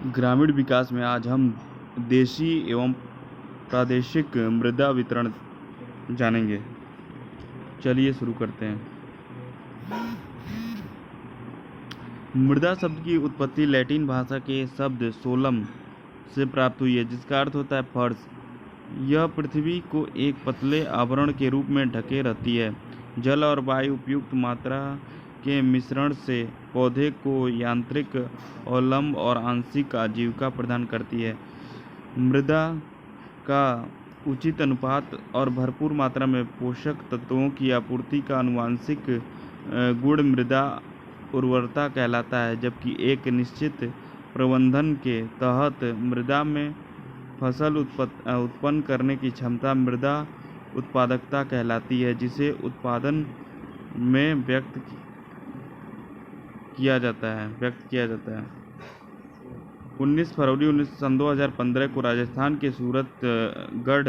ग्रामीण विकास में आज हम देशी एवं प्रादेशिक मृदा वितरण जानेंगे। चलिए शुरू करते हैं। मृदा शब्द की उत्पत्ति लैटिन भाषा के शब्द सोलम से प्राप्त हुई है, जिसका अर्थ होता है फर्श। यह पृथ्वी को एक पतले आवरण के रूप में ढके रहती है। जल और वायु उपयुक्त मात्रा के मिश्रण से पौधे को यांत्रिक अवलंब और आंशिक आजीविका प्रदान करती है। मृदा का उचित अनुपात और भरपूर मात्रा में पोषक तत्वों की आपूर्ति का आनुवंशिक गुण मृदा उर्वरता कहलाता है, जबकि एक निश्चित प्रबंधन के तहत मृदा में फसल उत्पन्न करने की क्षमता मृदा उत्पादकता कहलाती है, जिसे उत्पादन में व्यक्त किया जाता है। 19 फरवरी 2015 को राजस्थान के सूरतगढ़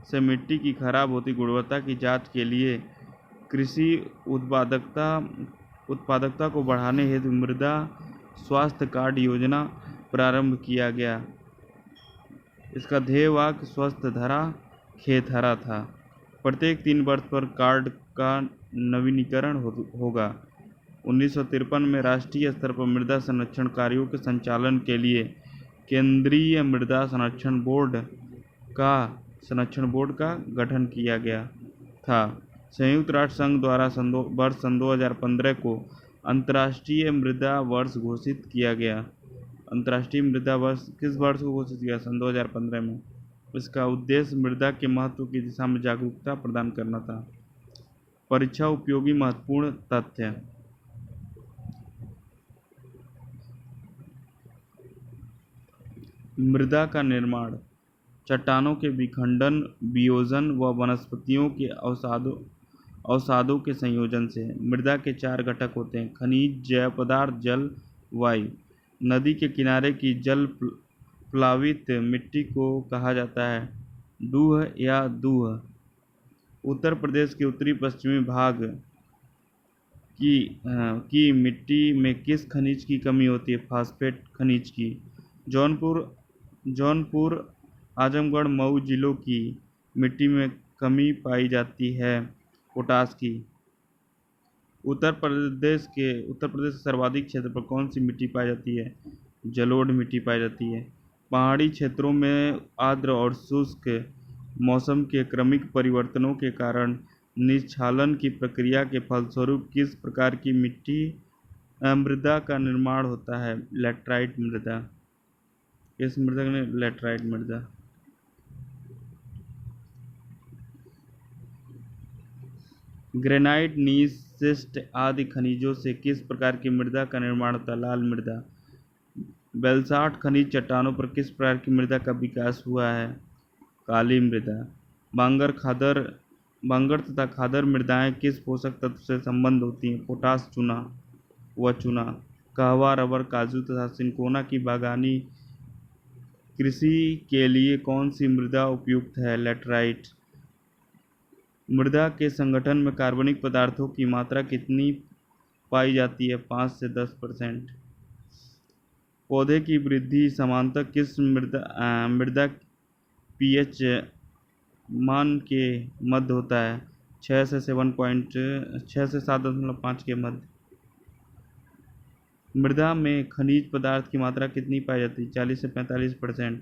से मिट्टी की खराब होती गुणवत्ता की जांच के लिए कृषि उत्पादकता को बढ़ाने हेतु मृदा स्वास्थ्य कार्ड योजना प्रारंभ किया गया। इसका ध्येय वाक्य स्वस्थ धरा खेत हरा था। प्रत्येक 3 वर्ष पर कार्ड का नवीनीकरण होगा। 1953 में राष्ट्रीय स्तर पर मृदा संरक्षण कार्यों के संचालन के लिए केंद्रीय मृदा संरक्षण बोर्ड का गठन किया गया था। संयुक्त राष्ट्र संघ द्वारा वर्ष 2015 को अंतर्राष्ट्रीय मृदा वर्ष घोषित किया गया। अंतर्राष्ट्रीय मृदा वर्ष किस वर्ष को घोषित किया? सन 2015 में। इसका उद्देश्य मृदा के महत्व की दिशा में जागरूकता प्रदान करना था। परीक्षा उपयोगी महत्वपूर्ण तथ्य। मृदा का निर्माण चट्टानों के विखंडन, वियोजन व वनस्पतियों के अवसादों के संयोजन से। मृदा के 4 घटक होते हैं: खनिज, जैव पदार्थ, जल, वायु। नदी के किनारे की जल प्लावित मिट्टी को कहा जाता है डूह या दूह। उत्तर प्रदेश के उत्तरी पश्चिमी भाग की मिट्टी में किस खनिज की कमी होती है? फास्फेट खनिज की। जौनपुर, आजमगढ़, मऊ जिलों की मिट्टी में कमी पाई जाती है पोटास की। उत्तर प्रदेश के सर्वाधिक क्षेत्र पर कौन सी मिट्टी पाई जाती है? जलोढ़ मिट्टी पाई जाती है। पहाड़ी क्षेत्रों में आर्द्र और शुष्क मौसम के क्रमिक परिवर्तनों के कारण निस्क्षालन की प्रक्रिया के फलस्वरूप किस प्रकार की मृदा का निर्माण होता है? लैटराइट मृदा। इस मृदा ने लैटराइट मृदा। ग्रेनाइट, नीस, शिस्ट आदि खनिजों से किस प्रकार की मृदा का निर्माण होता है? लाल मृदा। बेलसाठ खनिज चट्टानों पर किस प्रकार की मृदा का विकास हुआ है? काली मृदा। बांगर तथा खादर मृदाएं किस पोषक तत्व से संबद्ध होती हैं? पोटाश, चूना। कहवा, रबर, काजू तथा सिनकोना की बागानी कृषि के लिए कौन सी मृदा उपयुक्त है? लैटराइट। मृदा के संगठन में कार्बनिक पदार्थों की मात्रा कितनी पाई जाती है? 5 से 10%। पौधे की वृद्धि समानतः किस मृदा पीएच मान के मध्य होता है? 6 से 7.5 के मध्य। मृदा में खनिज पदार्थ की मात्रा कितनी पाई जाती है? 40 से 45%।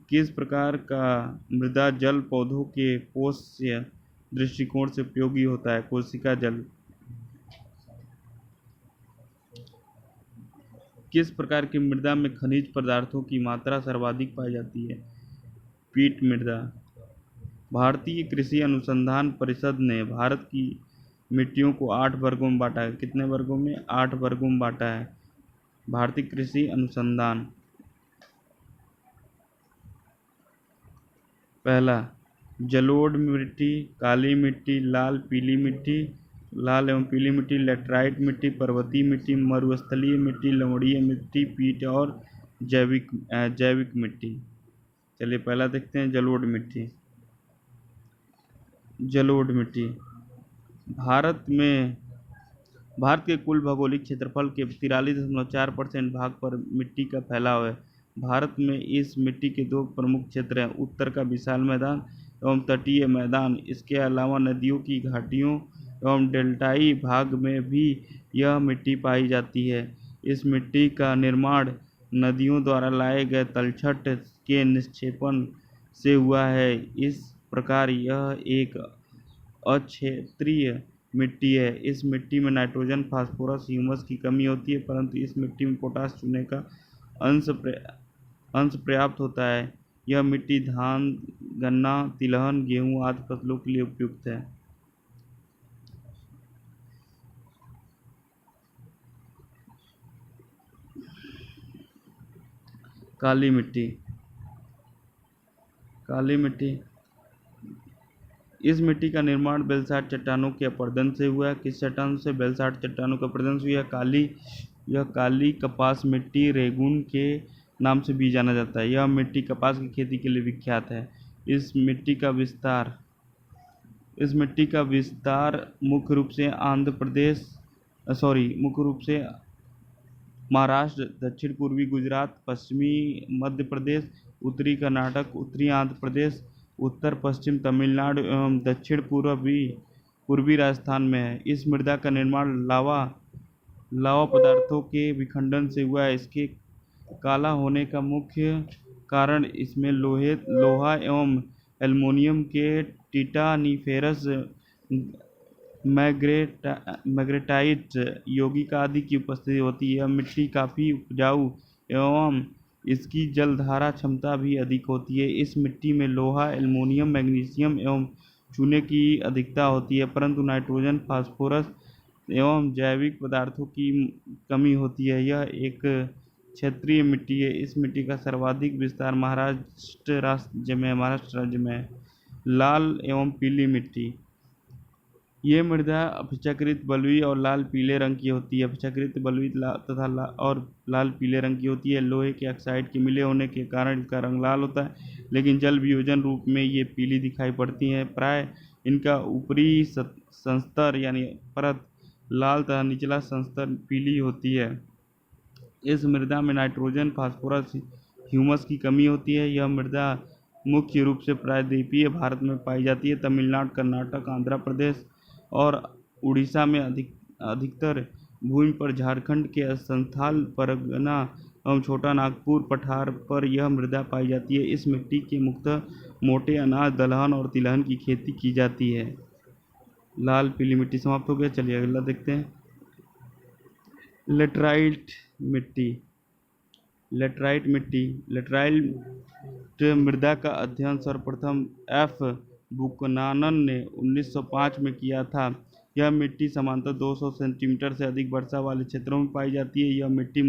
किस प्रकार का मृदा जल पौधों के पोषण दृष्टिकोण से उपयोगी होता है? कोशिका जल। किस प्रकार की मृदा में खनिज पदार्थों की मात्रा सर्वाधिक पाई जाती है? पीट मृदा। भारतीय कृषि अनुसंधान परिषद ने भारत की मिट्टियों को 8 वर्गों में बांटा है। कितने वर्गों में? 8 वर्गों में बांटा है भारतीय कृषि अनुसंधान। पहला, जलोढ़ मिट्टी, काली मिट्टी, लाल एवं पीली मिट्टी, लैटराइट मिट्टी, पर्वतीय मिट्टी, मरुस्थलीय मिट्टी, लवणीय मिट्टी, पीट और जैविक मिट्टी। चलिए पहला देखते हैं, जलोढ़ मिट्टी। भारत में भारत के कुल भौगोलिक क्षेत्रफल के 43.4% भाग पर मिट्टी का फैलाव है। भारत में इस मिट्टी के दो प्रमुख क्षेत्र हैं, उत्तर का विशाल मैदान एवं तटीय मैदान। इसके अलावा नदियों की घाटियों एवं डेल्टाई भाग में भी यह मिट्टी पाई जाती है। इस मिट्टी का निर्माण नदियों द्वारा लाए गए तलछट के निक्षेपण से हुआ है। इस प्रकार यह एक अक्षेत्रीय मिट्टी है। इस मिट्टी में नाइट्रोजन, फास्फोरस, ह्यूमस की कमी होती है, परंतु इस मिट्टी में पोटाश, चूने का अंश पर्याप्त होता है। यह मिट्टी धान, गन्ना, तिलहन, गेहूं आदि फसलों के लिए उपयुक्त है। काली मिट्टी। काली मिट्टी इस मिट्टी का निर्माण बेलसाट चट्टानों के अपरदन से हुआ है। किस चट्टानों से? बेलसाट चट्टानों के अपरदन से हुआ। यह काली कपास मिट्टी रेगून के नाम से भी जाना जाता है। यह मिट्टी कपास की खेती के लिए विख्यात है। इस मिट्टी का विस्तार मुख्य रूप से महाराष्ट्र, दक्षिण पूर्वी गुजरात, पश्चिमी मध्य प्रदेश, उत्तरी कर्नाटक, उत्तरी आंध्र प्रदेश, उत्तर पश्चिम तमिलनाडु एवं दक्षिण पूर्वी राजस्थान में है। इस मृदा का निर्माण लावा पदार्थों के विखंडन से हुआ है। इसके काला होने का मुख्य कारण इसमें लोहा एवं एल्युमिनियम के टिटानिफेरस मैग्नेटाइट यौगिक आदि की उपस्थिति होती है। यह मिट्टी काफ़ी उपजाऊ एवं इसकी जलधारा क्षमता भी अधिक होती है। इस मिट्टी में लोहा, एल्युमिनियम, मैग्नीशियम एवं चूने की अधिकता होती है, परंतु नाइट्रोजन, फास्फोरस एवं जैविक पदार्थों की कमी होती है। यह एक क्षेत्रीय मिट्टी है। इस मिट्टी का सर्वाधिक विस्तार महाराष्ट्र राज्य में है। लाल एवं पीली मिट्टी। ये मृदा अपेक्षाकृत बलुई और लाल पीले रंग की होती है। अपेक्षाकृत बलुई तथा लाल पीले रंग की होती है। लोहे के ऑक्साइड के मिले होने के कारण इसका रंग लाल होता है, लेकिन जल वियोजन रूप में ये पीली दिखाई पड़ती हैं। प्राय इनका ऊपरी संस्तर यानी परत लाल तथा निचला संस्तर पीली होती है। इस मृदा में नाइट्रोजन, फास्फोरस, ह्यूमस की कमी होती है। यह मृदा मुख्य रूप से प्रायद्वीपीय भारत में पाई जाती है। तमिलनाडु, कर्नाटक, आंध्र प्रदेश और उड़ीसा में अधिकतर भूमि पर, झारखंड के संथाल परगना एवं छोटा नागपुर पठार पर यह मृदा पाई जाती है। इस मिट्टी के मुख्यतः मोटे अनाज, दलहन और तिलहन की खेती की जाती है। लाल पीली मिट्टी समाप्त हो गया। चलिए अगला देखते हैं। लेटराइट मृदा का अध्ययन सर्वप्रथम एफ बुकनानन ने 1905 में किया था। यह मिट्टी सामान्यतः 200 सेंटीमीटर से अधिक वर्षा वाले क्षेत्रों में पाई जाती है। यह मिट्टी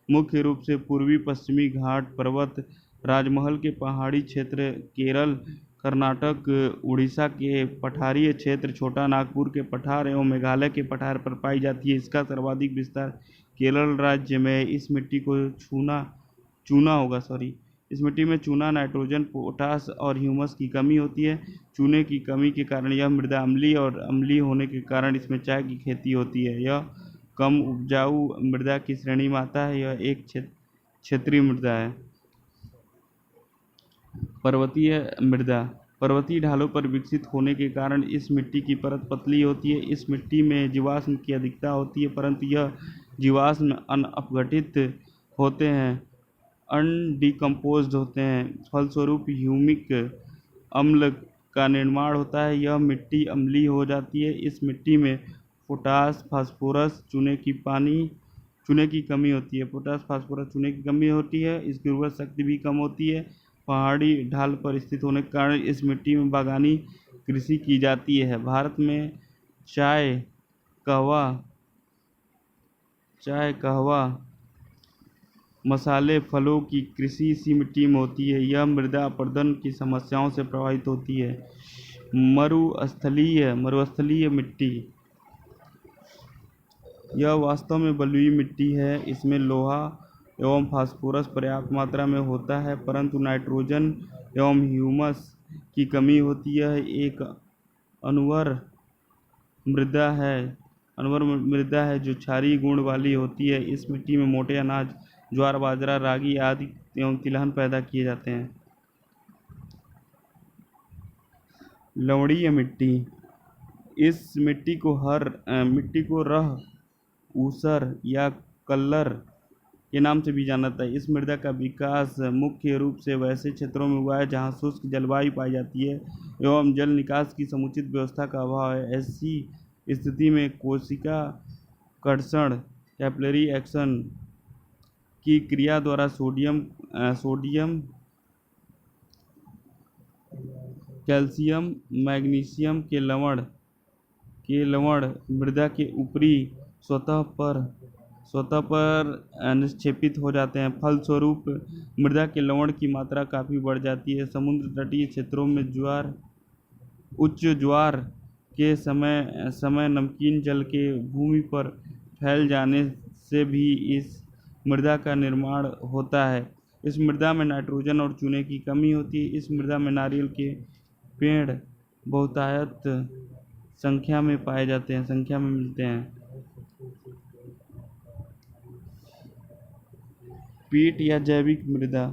मुख्य रूप से पूर्वी पश्चिमी घाट पर्वत, राजमहल के पहाड़ी क्षेत्र, केरल, कर्नाटक, उड़ीसा के पठारीय क्षेत्र, छोटा नागपुर के पठार एवं मेघालय के पठार पर पाई जाती है। इसका सर्वाधिक विस्तार केरल राज्य में। इस मिट्टी में चूना, नाइट्रोजन, पोटाश और ह्यूमस की कमी होती है। चूने की कमी के कारण यह मृदा अम्लीय और अम्लीय होने के कारण इसमें चाय की खेती होती है। यह कम उपजाऊ मृदा की श्रेणी में आता है। यह एक क्षेत्रीय मृदा है। पर्वतीय ढालों पर विकसित होने के कारण इस मिट्टी की परत पतली होती है। इस मिट्टी में जीवाश्म की अधिकता होती है, परंतु यह जीवाश्म अनअपघटित होते हैं, अनडिकम्पोज्ड होते हैं। फलस्वरूप ह्यूमिक अम्ल का निर्माण होता है। यह मिट्टी अम्लीय हो जाती है। इस मिट्टी में पोटाश, फास्फोरस, चूने की कमी होती है। चूने की कमी होती है। इसकी उर्वरक शक्ति भी कम होती है। पहाड़ी ढाल पर स्थित होने के कारण इस मिट्टी में बागानी कृषि की जाती है। भारत में चाय, कहवा, मसाले, फलों की कृषि इसी मिट्टी में होती है। यह मृदा अपरदन की समस्याओं से प्रभावित होती है। मरुस्थलीय मिट्टी। यह वास्तव में बलुई मिट्टी है। इसमें लोहा एवं फास्फोरस पर्याप्त मात्रा में होता है, परंतु नाइट्रोजन एवं ह्यूमस की कमी होती है। एक अनुर्वर मृदा है। अनवर मृदा है जो क्षारीय गुण वाली होती है। इस मिट्टी में मोटे अनाज ज्वार बाजरा रागी आदि एवं तिलहन पैदा किए जाते हैं। लवणीय मिट्टी, इस मिट्टी को रह ऊसर या कल्लर के नाम से भी जाना जाता है। इस मृदा का विकास मुख्य रूप से वैसे क्षेत्रों में हुआ है जहाँ शुष्क जलवायु पाई जाती है एवं जल निकास की समुचित व्यवस्था का अभाव है। ऐसी स्थिति में कोशिका कर्षण कैपिलरी एक्शन की क्रिया द्वारा सोडियम कैल्शियम मैग्नीशियम के लवण मृदा के ऊपरी सतह पर निक्षेपित हो जाते हैं। फलस्वरूप मृदा के लवण की मात्रा काफ़ी बढ़ जाती है। समुद्र तटीय क्षेत्रों में उच्च ज्वार के समय नमकीन जल के भूमि पर फैल जाने से भी इस मृदा का निर्माण होता है। इस मृदा में नाइट्रोजन और चूने की कमी होती है। इस मृदा में नारियल के पेड़ बहुतायत संख्या में मिलते हैं। पीट या जैविक मृदा,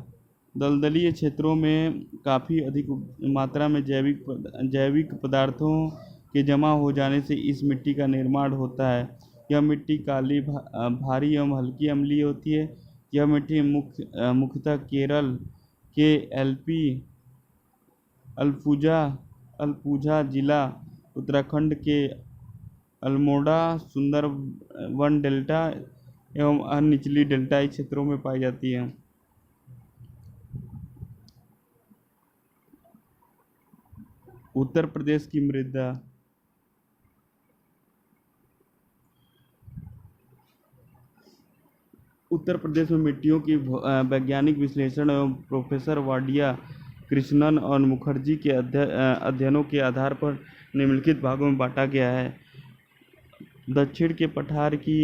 दलदली क्षेत्रों में काफ़ी अधिक मात्रा में जैविक पदार्थों के जमा हो जाने से इस मिट्टी का निर्माण होता है। यह मिट्टी काली भारी एवं हल्की अम्लीय होती है। यह मिट्टी मुख्यतः केरल के अल्पुझा जिला, उत्तराखंड के अल्मोड़ा सुंदरवन डेल्टा एवं अन्य निचली डेल्टाई क्षेत्रों में पाई जाती है। उत्तर प्रदेश की मृदा, उत्तर प्रदेश में मिट्टियों की वैज्ञानिक विश्लेषण एवं प्रोफेसर वाडिया कृष्णन और मुखर्जी के अध्ययनों के आधार पर निम्नलिखित भागों में बांटा गया है। दक्षिण के पठार की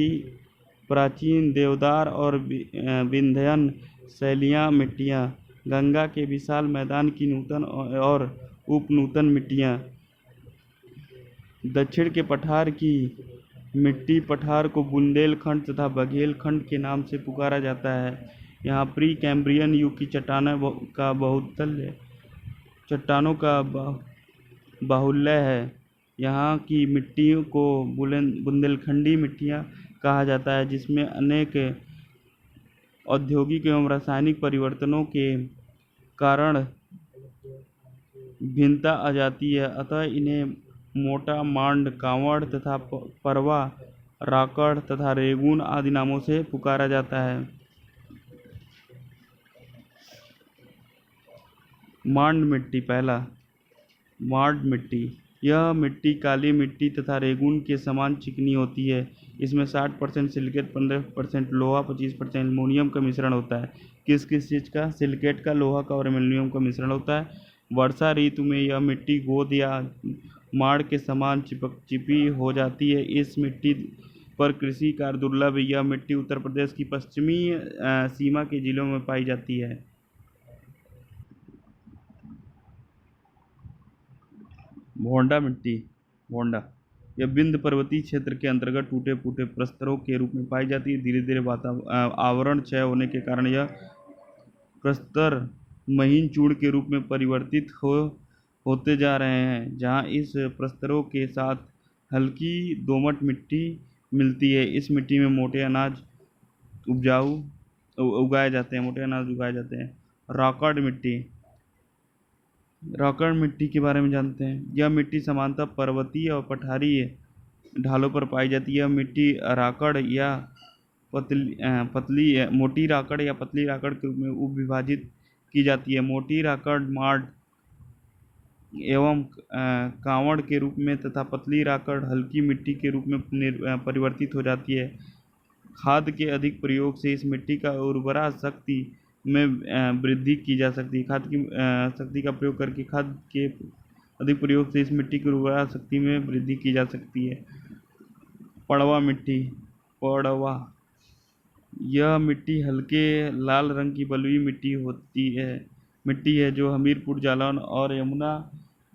प्राचीन देवदार और विंध्यन शैलियाँ मिट्टियाँ, गंगा के विशाल मैदान की नूतन और उपनूतन मिट्टियाँ। दक्षिण के पठार की मिट्टी पठार को बुंदेलखंड तथा बघेलखंड के नाम से पुकारा जाता है। यहाँ प्री कैम्ब्रियन युग की चट्टानों का बाहुल्य है। यहाँ की मिट्टियों को बुंदेलखंडी मिट्टियाँ कहा जाता है, जिसमें अनेक औद्योगिक एवं रासायनिक परिवर्तनों के कारण भिन्नता आ जाती है। अतः इन्हें मोटा मांड कांवड़ तथा परवा राकड़ तथा रेगून आदि नामों से पुकारा जाता है। मांड मिट्टी, पहला मांड मिट्टी, यह मिट्टी काली मिट्टी तथा रेगून के समान चिकनी होती है। इसमें 60% सिलिकेट, 15% लोहा, 25% एल्युमिनियम का मिश्रण होता है। किस चीज़ का? सिलिकेट का, लोहा का और एल्युमिनियम का मिश्रण होता है। वर्षा ऋतु में यह मिट्टी गोंद या माड़ के समान चिपी हो जाती है। इस मिट्टी पर कृषि कार्य दुर्लभ है। यह मिट्टी उत्तर प्रदेश की पश्चिमी सीमा के जिलों में पाई जाती है। भोंडा मिट्टी, भोंडा, यह विंध्य पर्वतीय क्षेत्र के अंतर्गत टूटे फूटे प्रस्तरों के रूप में पाई जाती है। धीरे धीरे आवरण क्षय होने के कारण यह प्रस्तर महीन चूर्ण के रूप में परिवर्तित होते जा रहे हैं, जहां इस प्रस्तरों के साथ हल्की दोमट मिट्टी मिलती है। इस मिट्टी में मोटे अनाज उगाए जाते हैं। राकड़ मिट्टी, राकड़ मिट्टी के बारे में जानते हैं। यह मिट्टी सामान्यतः पर्वतीय और पठारी ढालों पर पाई जाती है। यह मिट्टी राकड़ या मोटी राकड़ या पतली राकड़ के रूप में उपविभाजित की जाती है। मोटी राकड़ माड़ एवं कांवड़ के रूप में तथा पतली राकड़ हल्की मिट्टी के रूप में परिवर्तित हो जाती है। खाद के अधिक प्रयोग से इस मिट्टी का उर्वरा शक्ति में वृद्धि की जा सकती है। खाद की शक्ति का प्रयोग करके खाद के अधिक प्रयोग से इस मिट्टी की उर्वरा शक्ति में वृद्धि की जा सकती है। पड़वा मिट्टी, पड़वा, यह मिट्टी हल्के लाल रंग की बलुई मिट्टी है जो हमीरपुर, जालौन और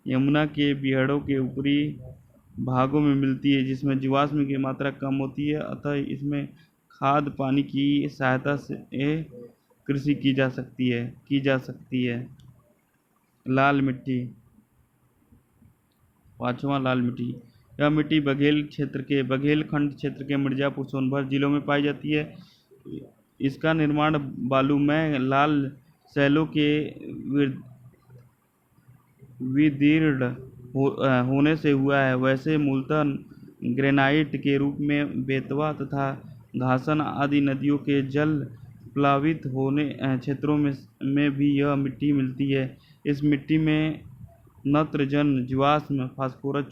यमुना के बीहड़ों के ऊपरी भागों में मिलती है जिसमें जीवाश्म की मात्रा कम होती है, अतः इसमें खाद पानी की सहायता से कृषि की जा सकती है। लाल मिट्टी। पाँचवां, लाल मिट्टी। यह मिट्टी बघेलखंड क्षेत्र के मिर्जापुर, सोनभद्र जिलों में पाई जाती है। इसका निर्माण बालूमय लाल शैलों के विदीर्ण होने से हुआ है। वैसे मूलतः ग्रेनाइट के रूप में बेतवा तथा घासन आदि नदियों के जल प्लावित होने क्षेत्रों में भी यह मिट्टी मिलती है। इस मिट्टी में नत्रजन, जीवाश्म, फास्फोरस,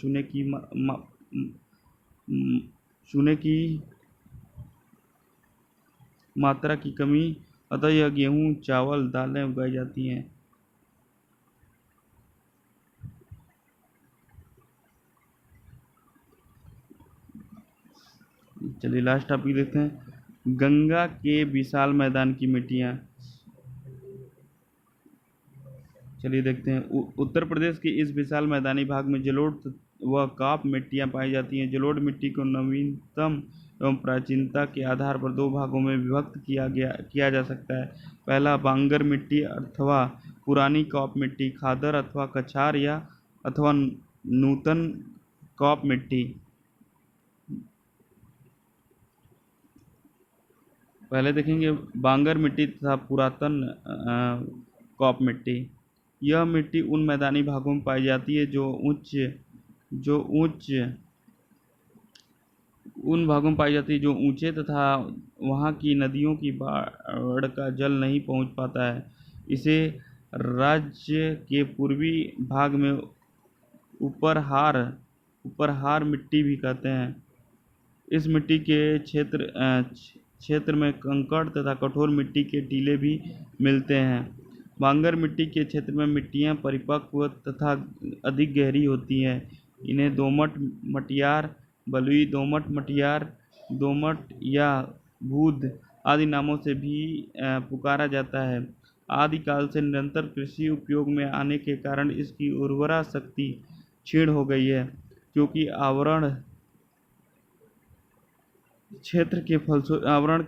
चूने की मात्रा की कमी, अतः यह गेहूँ, चावल, दालें उगाई जाती हैं। चलिए लास्ट टॉपिक देखते हैं, गंगा के विशाल मैदान की मिट्टियाँ। चलिए देखते हैं, उत्तर प्रदेश के इस विशाल मैदानी भाग में जलोढ़ व काप मिट्टियाँ पाई जाती हैं। जलोढ़ मिट्टी को नवीनतम एवं प्राचीनता के आधार पर दो भागों में विभक्त किया जा सकता है। पहला, बांगर मिट्टी अथवा पुरानी काप मिट्टी, खादर अथवा कछार अथवा नूतन काप मिट्टी। पहले देखेंगे बांगर मिट्टी तथा पुरातन काप मिट्टी। यह मिट्टी उन मैदानी भागों में पाई जाती है जो ऊंचे तथा वहां की नदियों की बाढ़ का जल नहीं पहुंच पाता है। इसे राज्य के पूर्वी भाग में उपरहार मिट्टी भी कहते हैं। इस मिट्टी के क्षेत्र में कंकड़ तथा कठोर मिट्टी के टीले भी मिलते हैं। बांगर मिट्टी के क्षेत्र में मिट्टियाँ परिपक्व तथा अधिक गहरी होती हैं। इन्हें दोमट मटियार, बलुई दोमट मटियार, दोमट या बूद आदि नामों से भी पुकारा जाता है। आदिकाल से निरंतर कृषि उपयोग में आने के कारण इसकी उर्वरा शक्ति क्षीण हो गई है, क्योंकि आवरण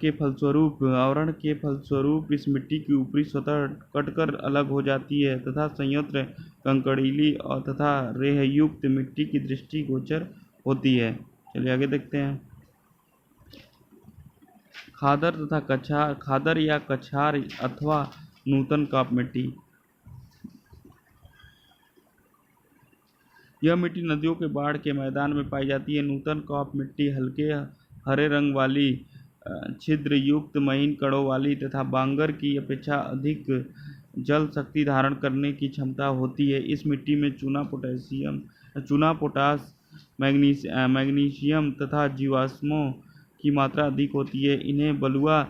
के फलस्वरूप इस मिट्टी की ऊपरी सतह कटकर अलग हो जाती है तथा संयंत्र कंकड़ीली तथा रेहयुक्त मिट्टी की दृष्टिगोचर होती है। चलिए आगे देखते हैं, खादर या कछार अथवा नूतन काप मिट्टी। यह मिट्टी नदियों के बाढ़ के मैदान में पाई जाती है। नूतन काप मिट्टी हल्के हरे रंग वाली, छिद्र युक्त, महीन कणों वाली तथा बांगर की अपेक्षा अधिक जल शक्ति धारण करने की क्षमता होती है। इस मिट्टी में चूना, पोटास, मैग्नीशियम तथा जीवाश्मों की मात्रा अधिक होती है। इन्हें बलुआ,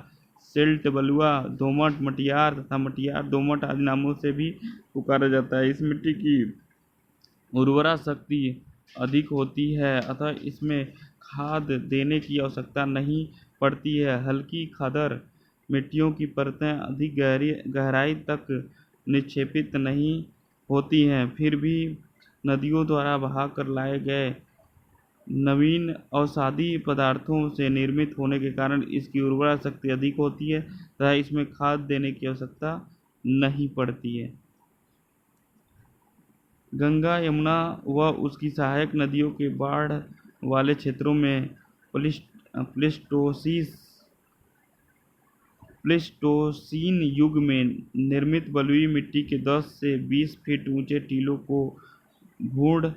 सिल्ट बलुआ, दोमट मटियार तथा मटियार दोमट आदि नामों से भी पुकारा जाता है। इस मिट्टी की उर्वरा शक्ति अधिक होती है, अतः इसमें खाद देने की आवश्यकता नहीं पड़ती है। हल्की खादर मिट्टियों की परतें अधिक गहराई तक निक्षेपित नहीं होती हैं, फिर भी नदियों द्वारा बहाकर लाए गए नवीन अवसादी पदार्थों से निर्मित होने के कारण इसकी उर्वरा शक्ति अधिक होती है तथा इसमें खाद देने की आवश्यकता नहीं पड़ती है। गंगा, यमुना व उसकी सहायक नदियों के बाढ़ वाले क्षेत्रों में प्लीस्टोसीन युग में निर्मित बलुई मिट्टी के 10 से 20 फीट ऊंचे टीलों को भूड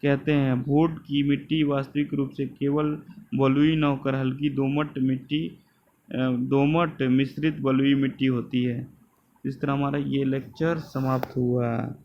कहते हैं। भूड की मिट्टी वास्तविक रूप से केवल बलुई न होकर हल्की दोमट मिश्रित बलुई मिट्टी होती है। इस तरह हमारा ये लेक्चर समाप्त हुआ।